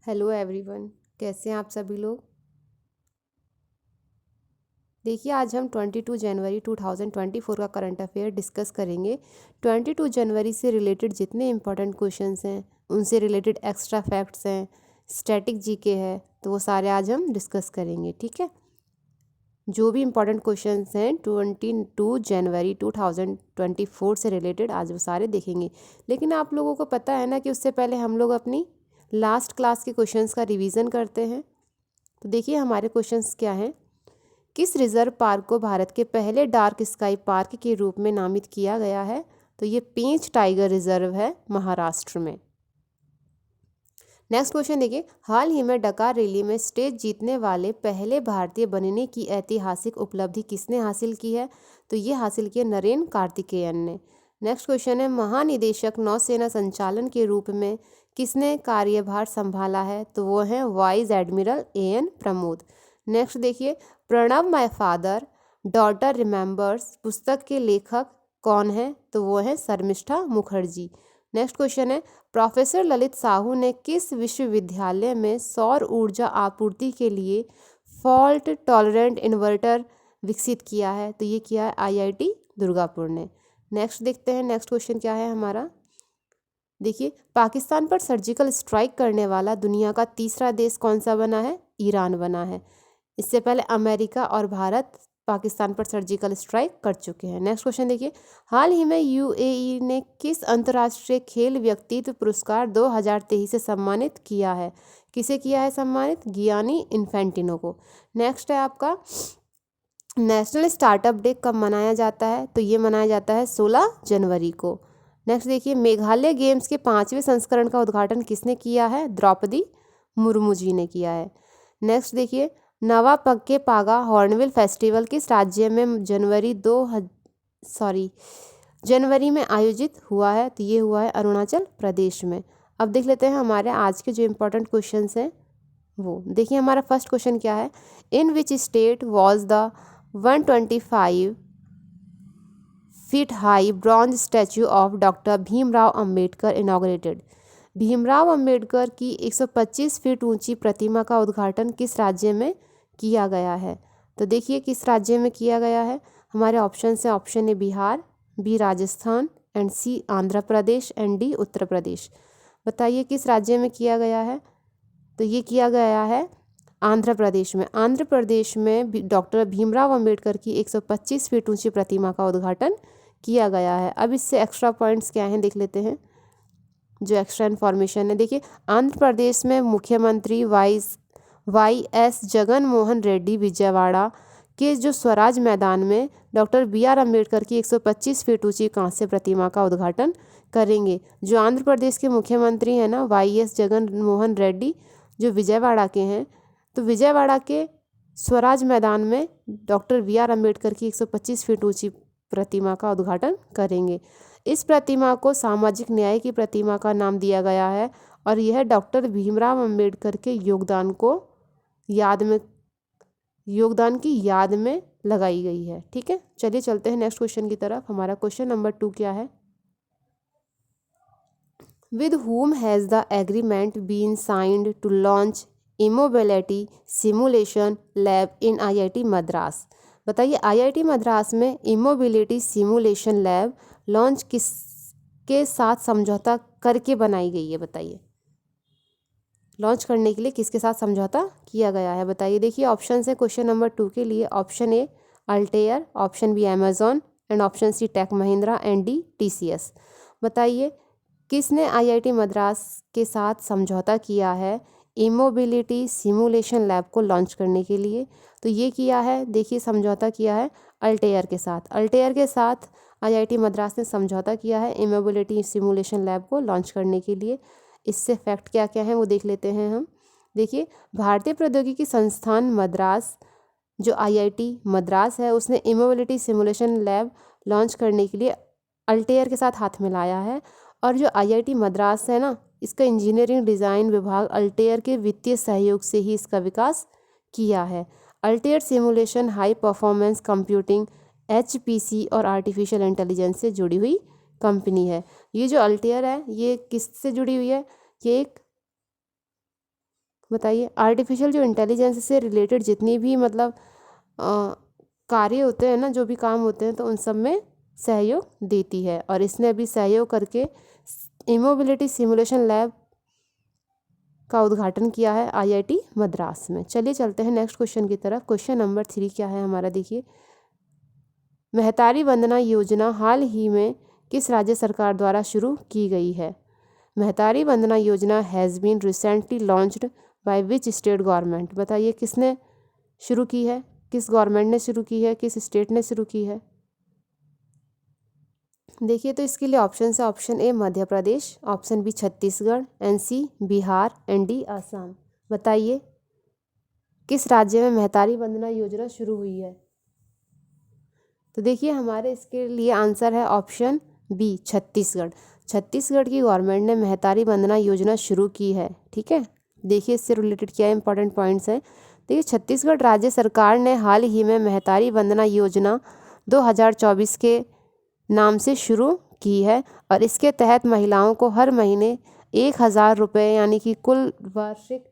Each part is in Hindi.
हेलो एवरीवन, कैसे हैं आप सभी लोग। देखिए, आज हम 22 जनवरी 2024 का करंट अफेयर डिस्कस करेंगे। 22 जनवरी से रिलेटेड जितने इम्पोर्टेंट क्वेश्चंस हैं, उनसे रिलेटेड एक्स्ट्रा फैक्ट्स हैं, स्टैटिक जीके है, तो वो सारे आज हम डिस्कस करेंगे। ठीक है, जो भी इम्पोर्टेंट क्वेश्चंस हैं 22 जनवरी 2024 से रिलेटेड आज वो सारे देखेंगे। लेकिन आप लोगों को पता है ना कि उससे पहले हम लोग अपनी लास्ट क्लास के क्वेश्चंस का रिवीजन करते हैं। तो देखिए हमारे क्वेश्चंस क्या हैं। किस रिजर्व पार्क को भारत के पहले डार्क स्काई पार्क के रूप में नामित किया गया है? तो ये पेंच टाइगर रिजर्व है महाराष्ट्र में। नेक्स्ट क्वेश्चन देखिए, हाल ही में डकार रैली में स्टेज जीतने वाले पहले भारतीय बनने की ऐतिहासिक उपलब्धि किसने हासिल की है? तो ये हासिल की है नरेन कार्तिकेयन ने। नेक्स्ट क्वेश्चन है, महानिदेशक नौसेना संचालन के रूप में किसने कार्यभार संभाला है? तो वो है vice admiral AN Pramod. Next देखिए, Pranab my father daughter remembers पुस्तक के लेखक कौन है? तो वो है शर्मिष्ठा मुखर्जी। नेक्स्ट क्वेश्चन है, प्रोफेसर ललित साहू ने किस विश्वविद्यालय में सौर ऊर्जा आपूर्ति के लिए फॉल्ट टॉलरेंट इन्वर्टर विकसित किया है? तो ये किया है IIT दुर्गापुर ने। नेक्स्ट देखते हैं, नेक्स्ट क्वेश्चन क्या है हमारा। देखिए, पाकिस्तान पर सर्जिकल स्ट्राइक करने वाला दुनिया का तीसरा देश कौन सा बना है? ईरान बना है। इससे पहले अमेरिका और भारत पाकिस्तान पर सर्जिकल स्ट्राइक कर चुके हैं। नेक्स्ट क्वेश्चन देखिए, हाल ही में UAE ने किस अंतर्राष्ट्रीय खेल व्यक्तित्व पुरस्कार 2023 से सम्मानित किया है? किसे किया है सम्मानित? गियानी इन्फेंटिनो को। नेक्स्ट है आपका, नेशनल स्टार्टअप डे कब मनाया जाता है? तो ये मनाया जाता है 16 जनवरी को। नेक्स्ट देखिए, मेघालय गेम्स के 5वें संस्करण का उद्घाटन किसने किया है? द्रौपदी मुर्मू जी ने किया है। नेक्स्ट देखिए, नवा पक्के पागा हॉर्नबिल फेस्टिवल किस राज्य में जनवरी में आयोजित हुआ है? तो ये हुआ है अरुणाचल प्रदेश में। अब देख लेते हैं हमारे आज के जो इम्पोर्टेंट क्वेश्चंस हैं वो। देखिए हमारा फर्स्ट क्वेश्चन क्या है, in which state was the 125 feet high bronze statue of doctor Bhimrao Ambedkar inaugurated? Bhimrao Ambedkar की 125 फीट ऊंची प्रतिमा का उद्घाटन किस राज्य में किया गया है? तो देखिए किस राज्य में किया गया है। हमारे ऑप्शन हैं, option A Bihar, B Rajasthan and C Andhra Pradesh and D Uttar Pradesh. बताइए किस राज्य में किया गया है? तो ये किया गया है आंध्र प्रदेश में। आंध्र प्रदेश में डॉक्टर भीमराव अंबेडकर की 125 फीट ऊंची प्रतिमा का उद्घाटन किया गया है। अब इससे एक्स्ट्रा पॉइंट्स क्या हैं देख लेते हैं, जो एक्स्ट्रा इन्फॉर्मेशन है। देखिए, आंध्र प्रदेश में मुख्यमंत्री YS जगन मोहन रेड्डी विजयवाड़ा के जो स्वराज मैदान में डॉक्टर BR अम्बेडकर की 125 फीट ऊंची कांस्य प्रतिमा का उद्घाटन करेंगे। जो आंध्र प्रदेश के मुख्यमंत्री हैं ना YS जगन मोहन रेड्डी, जो विजयवाड़ा के हैं, तो विजयवाड़ा के स्वराज मैदान में डॉक्टर BR अम्बेडकर की 125 फीट ऊंची प्रतिमा का उद्घाटन करेंगे। इस प्रतिमा को सामाजिक न्याय की प्रतिमा का नाम दिया गया है और यह डॉक्टर भीमराव अंबेडकर के योगदान की याद में लगाई गई है। ठीक है, चलिए चलते हैं नेक्स्ट क्वेश्चन की तरफ। हमारा क्वेश्चन नंबर 2 क्या है, with whom has the agreement been signed to launch e mobility simulation lab in IIT Madras? बताइए IIT मद्रास में इमोबिलिटी सिमुलेशन लैब लॉन्च किसके साथ समझौता करके बनाई गई है? बताइए, लॉन्च करने के लिए किसके साथ समझौता किया गया है? बताइए। देखिए ऑप्शन है क्वेश्चन नंबर 2 के लिए, option A Altair, option B Amazon and option C Tech Mahindra and D TCS। बताइए किसने IIT मद्रास के साथ समझौता किया है इमोबिलिटी सिमुलेशन लैब को लॉन्च करने के लिए? तो ये किया है, देखिए समझौता किया है अल्टेयर के साथ। अल्टेयर के साथ IIT मद्रास ने समझौता किया है इमोबिलिटी सिमुलेशन लैब को लॉन्च करने के लिए। इससे फैक्ट क्या क्या है वो देख लेते हैं हम। देखिए, भारतीय प्रौद्योगिकी संस्थान मद्रास, जो IIT मद्रास है, उसने इमोबिलिटी सिमुलेशन लैब लॉन्च करने के लिए अल्टेयर के साथ हाथ मिलाया है। और जो IIT मद्रास है ना, इसका इंजीनियरिंग डिज़ाइन विभाग अल्टेयर के वित्तीय सहयोग से ही इसका विकास किया है। Altair simulation high performance computing HPC और आर्टिफिशियल इंटेलिजेंस से जुड़ी हुई कंपनी है। ये जो अल्टेयर है ये किससे जुड़ी हुई है? ये एक बताइए। आर्टिफिशियल जो इंटेलिजेंस से रिलेटेड जितनी भी मतलब कार्य होते हैं ना, जो भी काम होते हैं, तो उन सब में सहयोग देती है। और इसने अभी सहयोग करके इमोबिलिटी सिमुलेशन लैब का उद्घाटन किया है IIT मद्रास में। चलिए चलते हैं नेक्स्ट क्वेश्चन की तरफ। क्वेश्चन नंबर 3 क्या है हमारा, देखिए। महतारी वंदना योजना हाल ही में किस राज्य सरकार द्वारा शुरू की गई है? Mahtari Vandana Yojana has been recently launched by which state government? बताइए किसने शुरू की है, किस गवर्नमेंट ने शुरू की है, किस स्टेट ने शुरू की है? देखिए, तो इसके लिए ऑप्शन है, option A Madhya Pradesh, option B Chhattisgarh, NC Bihar, and D Assam. बताइए किस राज्य में महतारी वंदना योजना शुरू हुई है? तो देखिए हमारे इसके लिए आंसर है ऑप्शन बी छत्तीसगढ़। छत्तीसगढ़ की गवर्नमेंट ने महतारी वंदना योजना शुरू की है। ठीक है, देखिए इससे रिलेटेड क्या इंपॉर्टेंट पॉइंट्स हैं। देखिए, छत्तीसगढ़ राज्य सरकार ने हाल ही में महतारी वंदना योजना 2024 के नाम से शुरू की है और इसके तहत महिलाओं को हर महीने 1,000 रुपये यानी कि कुल वार्षिक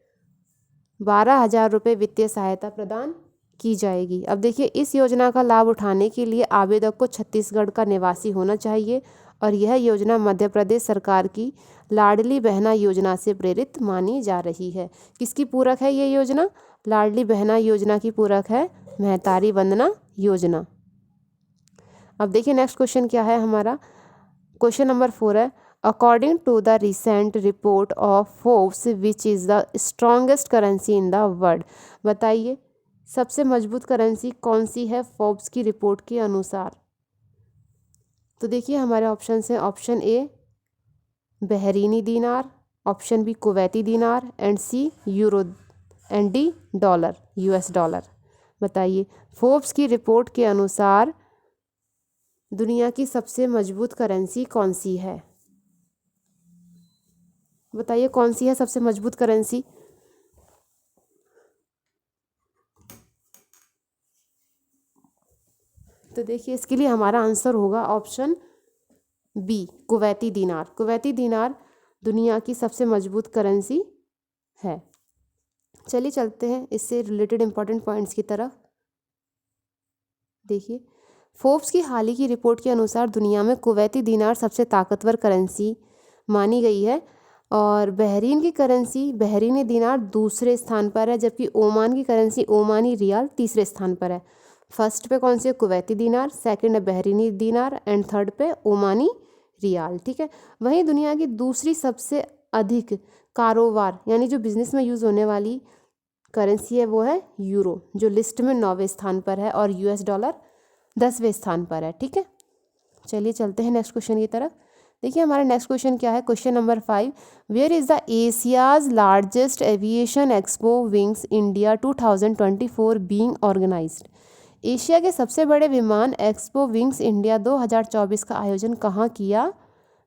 12,000 रुपये वित्तीय सहायता प्रदान की जाएगी। अब देखिए, इस योजना का लाभ उठाने के लिए आवेदक को छत्तीसगढ़ का निवासी होना चाहिए और यह योजना मध्य प्रदेश सरकार की लाडली बहना योजना से प्रेरित मानी जा रही है। किसकी पूरक है ये योजना? लाडली बहना योजना की पूरक है महतारी वंदना योजना। अब देखिए नेक्स्ट क्वेश्चन क्या है हमारा। क्वेश्चन नंबर 4 है, according to the recent report of Forbes which is the strongest currency in the world? बताइए सबसे मजबूत करेंसी कौन सी है फोर्ब्स की रिपोर्ट के अनुसार? तो देखिए हमारे ऑप्शन हैं, option A Bahraini dinar, option B Kuwaiti dinar, and C euro, and D dollar, US dollar. बताइए फोर्ब्स की रिपोर्ट के अनुसार दुनिया की सबसे मजबूत करेंसी कौन सी है? बताइए कौन सी है सबसे मजबूत करेंसी? तो देखिए इसके लिए हमारा आंसर होगा ऑप्शन बी कुवैती दीनार। कुवैती दीनार दुनिया की सबसे मजबूत करेंसी है। चलिए चलते हैं इससे रिलेटेड इंपॉर्टेंट पॉइंट्स की तरफ। देखिए, फोर्ब्स की हाल ही की रिपोर्ट के अनुसार दुनिया में कुवैती दीनार सबसे ताकतवर करेंसी मानी गई है और बहरीन की करेंसी बहरीनी दीनार दूसरे स्थान पर है, जबकि ओमान की करेंसी ओमानी रियाल तीसरे स्थान पर है। फर्स्ट पे कौन सी है? कुवैती दीनार, सेकंड है बहरीनी दीनार, एंड थर्ड पे ओमानी रियाल। ठीक है, वहीं दुनिया की दूसरी सबसे अधिक कारोबार यानी जो बिजनेस में यूज़ होने वाली करेंसी है वो है यूरो, जो लिस्ट में 9वें स्थान पर है, और US डॉलर 10वें स्थान पर है। ठीक है, चलिए चलते हैं नेक्स्ट क्वेश्चन की तरफ। देखिए हमारा नेक्स्ट क्वेश्चन क्या है। Question number 5, where is the Asia's largest aviation expo Wings India 2024 being organized? Asia के सबसे बड़े विमान एक्सपो विंग्स इंडिया 2024 का आयोजन कहाँ किया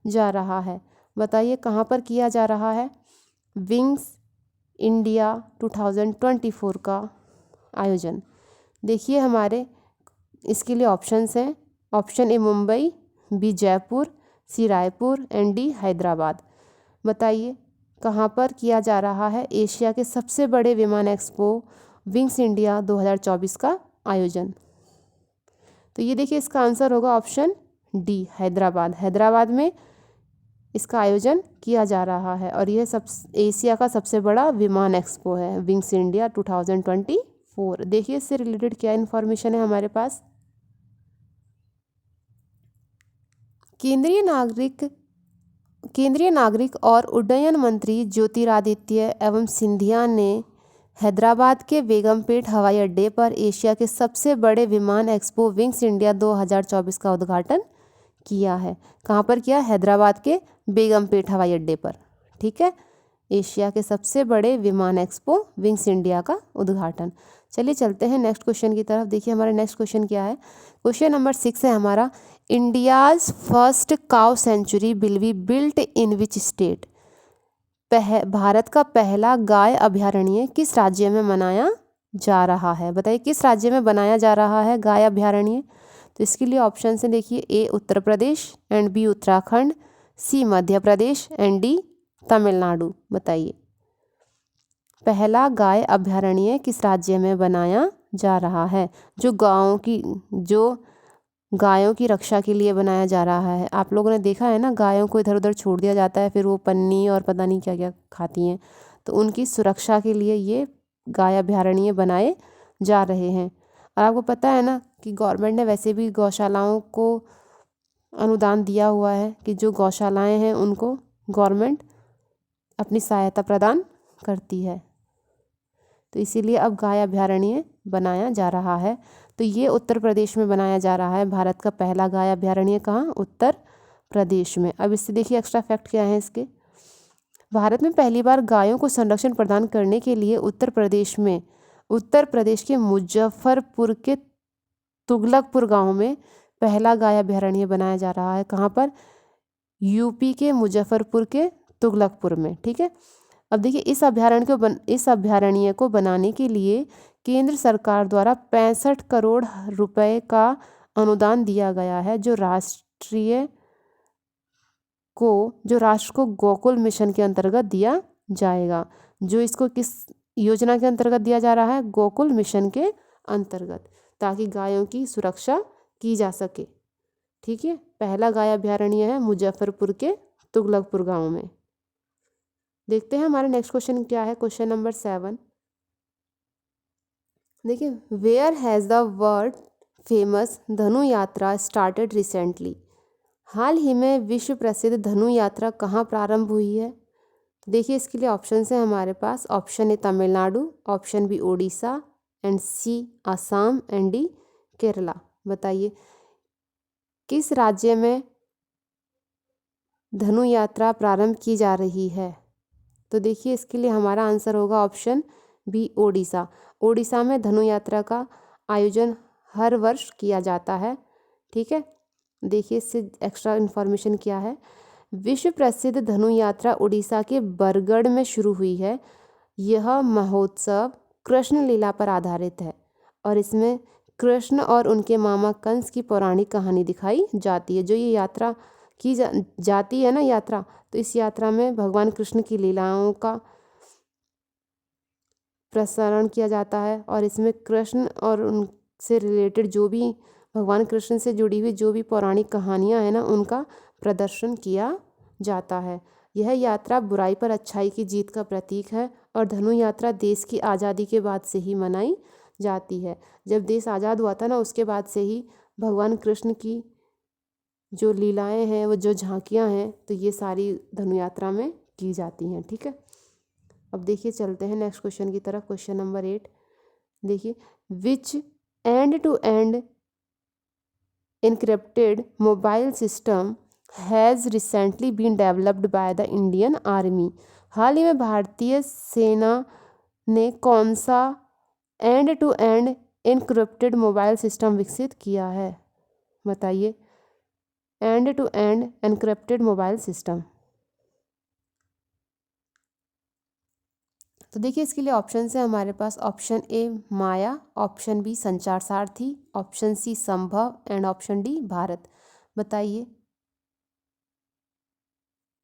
जा रहा है? बताइए कहाँ पर किया जा रहा है विंग्स इंडिया 2024 का आयोजन? देखिए हमारे इसके लिए ऑप्शंस हैं, option A Mumbai, B Jaipur, C Raipur, and D Hyderabad. बताइए कहाँ पर किया जा रहा है एशिया के सबसे बड़े विमान एक्सपो विंग्स इंडिया 2024 का आयोजन? तो ये देखिए इसका आंसर होगा ऑप्शन डी हैदराबाद। हैदराबाद में इसका आयोजन किया जा रहा है और यह सब एशिया का सबसे बड़ा विमान एक्सपो है विंग्स इंडिया 2024। देखिए इससे रिलेटेड क्या इन्फॉर्मेशन है हमारे पास। केंद्रीय नागरिक और उड्डयन मंत्री ज्योतिरादित्य एवं सिंधिया ने हैदराबाद के बेगमपेट हवाई अड्डे पर एशिया के सबसे बड़े विमान एक्सपो विंग्स इंडिया 2024 का उद्घाटन किया है। कहाँ पर किया? हैदराबाद के बेगमपेट हवाई अड्डे पर। ठीक है, एशिया के सबसे बड़े विमान एक्सपो विंग्स इंडिया का उद्घाटन। चलिए चलते हैं नेक्स्ट क्वेश्चन की तरफ। देखिए हमारा नेक्स्ट क्वेश्चन क्या है। क्वेश्चन नंबर 6 है हमारा, India's first cow sanctuary will be built in which state? Bharat का पहला गाय अभयारण्य किस राज्य में बनाया जा रहा है? बताइए किस राज्य में बनाया जा रहा है गाय अभयारण्य? तो इसके लिए ऑप्शन है, देखिए A Uttar Pradesh, and B Uttarakhand, C Madhya Pradesh, and D Tamil Nadu. बताइए पहला गाय अभयारण्य किस राज्य में बनाया जा रहा है? जो गायों की रक्षा के लिए बनाया जा रहा है। आप लोगों ने देखा है ना, गायों को इधर उधर छोड़ दिया जाता है, फिर वो पन्नी और पता नहीं क्या क्या खाती हैं, तो उनकी सुरक्षा के लिए ये गाय अभयारण्य बनाए जा रहे हैं। और आपको पता है ना कि गवर्नमेंट ने वैसे भी गौशालाओं को अनुदान दिया हुआ है कि जो गौशालाएं हैं उनको गवर्नमेंट अपनी सहायता प्रदान करती है, तो इसीलिए अब गाय अभयारण्य बनाया जा रहा है। तो ये उत्तर प्रदेश में बनाया जा रहा है। भारत का पहला गाय अभयारण्य कहाँ? उत्तर प्रदेश में। अब इससे देखिए एक्स्ट्रा फैक्ट क्या है इसके। भारत में पहली बार गायों को संरक्षण प्रदान करने के लिए उत्तर प्रदेश के मुजफ्फरपुर के तुगलकपुर गांव में पहला गाय अभयारण्य बनाया जा रहा है। कहाँ पर? यूपी के मुजफ्फरपुर के तुगलकपुर में। ठीक है। अब देखिए इस अभयारण्य को बनाने के लिए केंद्र सरकार द्वारा 65 करोड़ रुपए का अनुदान दिया गया है, जो राष्ट्र को गोकुल मिशन के अंतर्गत दिया जाएगा। जो इसको किस योजना के अंतर्गत दिया जा रहा है? गोकुल मिशन के अंतर्गत, ताकि गायों की सुरक्षा की जा सके। ठीक है। पहला गाय अभयारण्य है मुजफ्फरपुर के तुगलकपुर गांव में। देखते हैं हमारा नेक्स्ट क्वेश्चन क्या है। क्वेश्चन नंबर 7 देखिए, where has the world famous Dhanu Yatra started recently? हाल ही में विश्व प्रसिद्ध धनु यात्रा कहाँ प्रारंभ हुई है? तो देखिए इसके लिए ऑप्शन है हमारे पास। Option A Tamil Nadu, option B Odisha, and C Assam, and D Kerala. बताइए किस राज्य में धनु यात्रा प्रारंभ की जा रही है? तो देखिए इसके लिए हमारा आंसर होगा ऑप्शन बी ओडिशा। ओडिशा में धनु यात्रा का आयोजन हर वर्ष किया जाता है। ठीक है। देखिए इससे एक्स्ट्रा इन्फॉर्मेशन क्या है। विश्व प्रसिद्ध धनु यात्रा उड़ीसा के बरगढ़ में शुरू हुई है। यह महोत्सव कृष्ण लीला पर आधारित है और इसमें कृष्ण और उनके मामा कंस की पौराणिक कहानी दिखाई जाती है। जो ये यात्रा की जाती है ना यात्रा, तो इस यात्रा में भगवान कृष्ण की लीलाओं का प्रसारण किया जाता है और इसमें कृष्ण और उनसे रिलेटेड जो भी भगवान कृष्ण से जुड़ी हुई जो भी पौराणिक कहानियाँ हैं ना, उनका प्रदर्शन किया जाता है। यह यात्रा बुराई पर अच्छाई की जीत का प्रतीक है और धनु यात्रा देश की आज़ादी के बाद से ही मनाई जाती है। जब देश आज़ाद हुआ था ना, उसके बाद से ही भगवान कृष्ण की जो लीलाएं हैं, वो जो झांकियां हैं, तो ये सारी धनु यात्रा में की जाती हैं। ठीक है। अब देखिए चलते हैं नेक्स्ट क्वेश्चन की तरफ। क्वेश्चन नंबर 8 देखिए, which end to end encrypted mobile system has recently been developed by the Indian Army? हाल ही में भारतीय सेना ने कौन सा end to end encrypted mobile system विकसित किया है? बताइए। End to end encrypted mobile system. तो देखिए इसके लिए ऑप्शन है हमारे पास। Option A Maya, option B Sanchar Saarthi, option C संभव, एंड ऑप्शन डी भारत। बताइए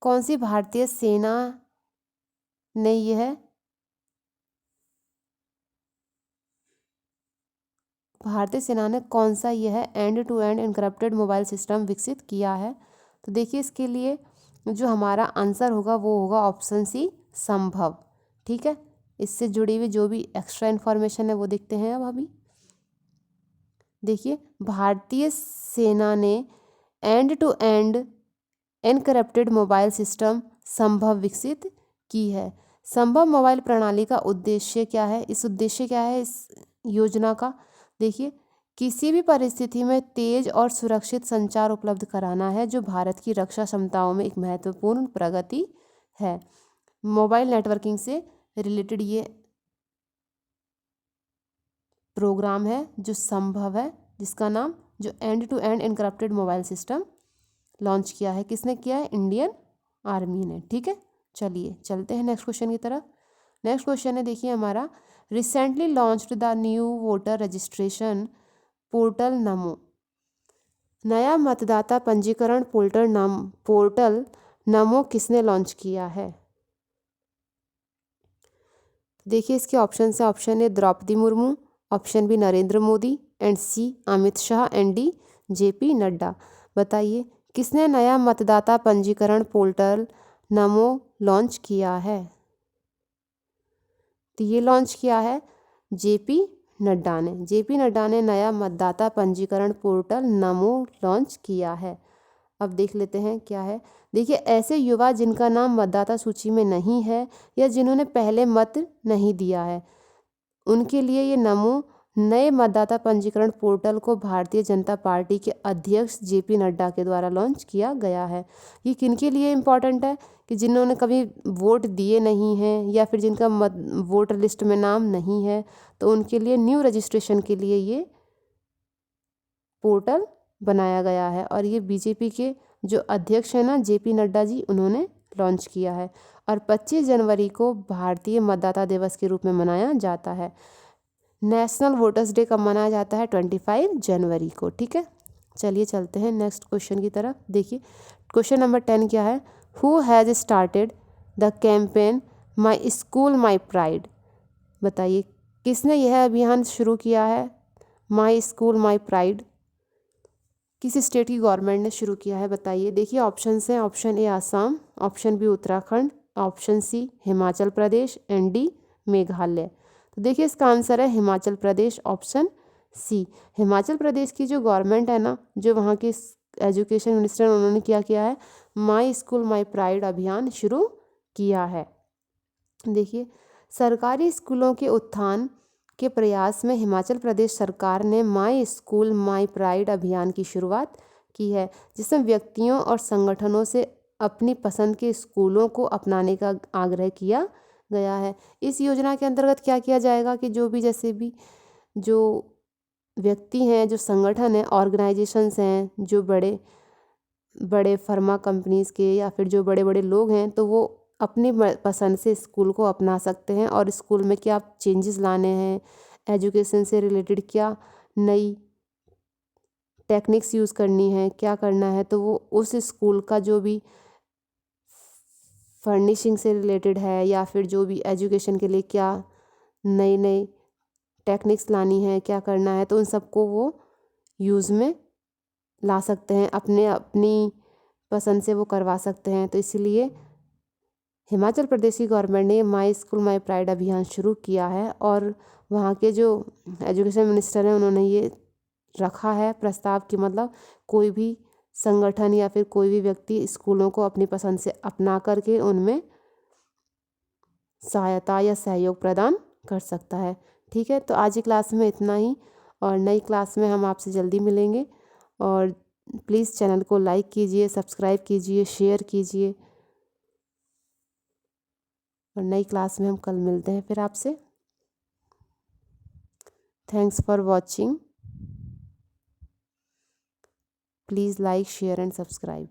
कौन सी भारतीय सेना ने यह कौन सा यह end to end encrypted mobile system विकसित किया है? तो देखिए इसके लिए जो हमारा आंसर होगा वो होगा ऑप्शन सी संभव। ठीक है। इससे जुड़ी हुई जो भी एक्स्ट्रा इन्फॉर्मेशन है वो देखते हैं अब अभी। देखिए भारतीय सेना ने end to end encrypted mobile system Sambhav विकसित की है। संभव मोबाइल प्रणाली का उद्देश्य क्या है? इस योजना का देखिए, किसी भी परिस्थिति में तेज और सुरक्षित संचार उपलब्ध कराना है, जो भारत की रक्षा क्षमताओं में एक महत्वपूर्ण प्रगति है। मोबाइल नेटवर्किंग से रिलेटेड ये प्रोग्राम है जो संभव है, जिसका नाम जो end to end encrypted mobile system launch किया है। किसने किया है? इंडियन आर्मी ने। ठीक है। चलिए चलते हैं नेक्स्ट क्वेश्चन की तरफ। नेक्स्ट क्वेश्चन है देखिए हमारा, recently launched the new voter registration portal नमो। नया मतदाता पंजीकरण पोर्टल नमो किसने लॉन्च किया है? देखिए इसके ऑप्शन है, option A Draupadi Murmu, option B Narendra Modi, and C Amit Shah, and D JP Nadda. बताइए किसने नया मतदाता पंजीकरण पोर्टल नमो लॉन्च किया है? तो ये लॉन्च किया है जेपी नड्डा ने। जेपी नड्डा ने नया मतदाता पंजीकरण पोर्टल नमो लॉन्च किया है। अब देख लेते हैं क्या है। देखिए ऐसे युवा जिनका नाम मतदाता सूची में नहीं है या जिन्होंने पहले मत नहीं दिया है, उनके लिए ये नमो नए मतदाता पंजीकरण पोर्टल को भारतीय जनता पार्टी के अध्यक्ष जेपी नड्डा के द्वारा लॉन्च किया गया है। ये किनके लिए इम्पॉर्टेंट है? कि जिन्होंने कभी वोट दिए नहीं हैं या फिर जिनका वोटर लिस्ट में नाम नहीं है, तो उनके लिए न्यू रजिस्ट्रेशन के लिए ये पोर्टल बनाया गया है। और ये बीजेपी के जो अध्यक्ष हैं ना जेपी नड्डा जी, उन्होंने लॉन्च किया है। और 25 जनवरी को भारतीय मतदाता दिवस के रूप में मनाया जाता है। नेशनल वोटर्स डे कब मनाया जाता है? 25 जनवरी को। ठीक है, चलिए चलते हैं नेक्स्ट क्वेश्चन की तरफ। देखिए क्वेश्चन नंबर 10 क्या है? Who has started the campaign my school my pride? बताइए किसने यह अभियान शुरू किया है? माई स्कूल माई प्राइड किस स्टेट की गवर्नमेंट ने शुरू किया है? बताइए। देखिए ऑप्शन हैं, option A Assam, option B Uttarakhand, option C Himachal Pradesh, and D Meghalaya. तो देखिए इसका आंसर है हिमाचल प्रदेश, ऑप्शन सी। हिमाचल प्रदेश की जो गवर्नमेंट है ना, जो वहाँ के एजुकेशन मिनिस्टर, उन्होंने क्या किया है? माई स्कूल माई प्राइड अभियान शुरू किया है। देखिए सरकारी स्कूलों के उत्थान के प्रयास में हिमाचल प्रदेश सरकार ने माई स्कूल माई प्राइड अभियान की शुरुआत की है, जिसमें व्यक्तियों और संगठनों से अपनी पसंद के स्कूलों को अपनाने का आग्रह किया गया है। इस योजना के अंतर्गत क्या किया जाएगा कि जो भी जैसे भी जो व्यक्ति हैं, जो संगठन हैं, ऑर्गेनाइजेशंस हैं, जो बड़े बड़े फार्मा कंपनीज़ के या फिर जो बड़े बड़े लोग हैं, तो वो अपनी पसंद से स्कूल को अपना सकते हैं और स्कूल में क्या चेंजेस लाने हैं, एजुकेशन से रिलेटेड क्या नई टेक्निक्स यूज़ करनी है, क्या करना है, तो वो उस स्कूल का जो भी फर्निशिंग से रिलेटेड है या फिर जो भी एजुकेशन के लिए क्या नई नई टेक्निक्स लानी है, क्या करना है, तो उन सबको वो यूज़ में ला सकते हैं, अपनी पसंद से वो करवा सकते हैं। तो इसलिए हिमाचल प्रदेश की गवर्नमेंट ने माई स्कूल माई प्राइड अभियान शुरू किया है और वहाँ के जो एजुकेशन मिनिस्टर हैं, उन्होंने ये रखा है प्रस्ताव कि मतलब कोई भी संगठन या फिर कोई भी व्यक्ति स्कूलों को अपनी पसंद से अपना करके उनमें सहायता या सहयोग प्रदान कर सकता है। ठीक है, तो आज की क्लास में इतना ही और नई क्लास में हम आपसे जल्दी मिलेंगे। और प्लीज़ चैनल को लाइक कीजिए, सब्सक्राइब कीजिए, शेयर कीजिए। और नई क्लास में हम कल मिलते हैं फिर आपसे। Thanks for watching. Please like, share and subscribe.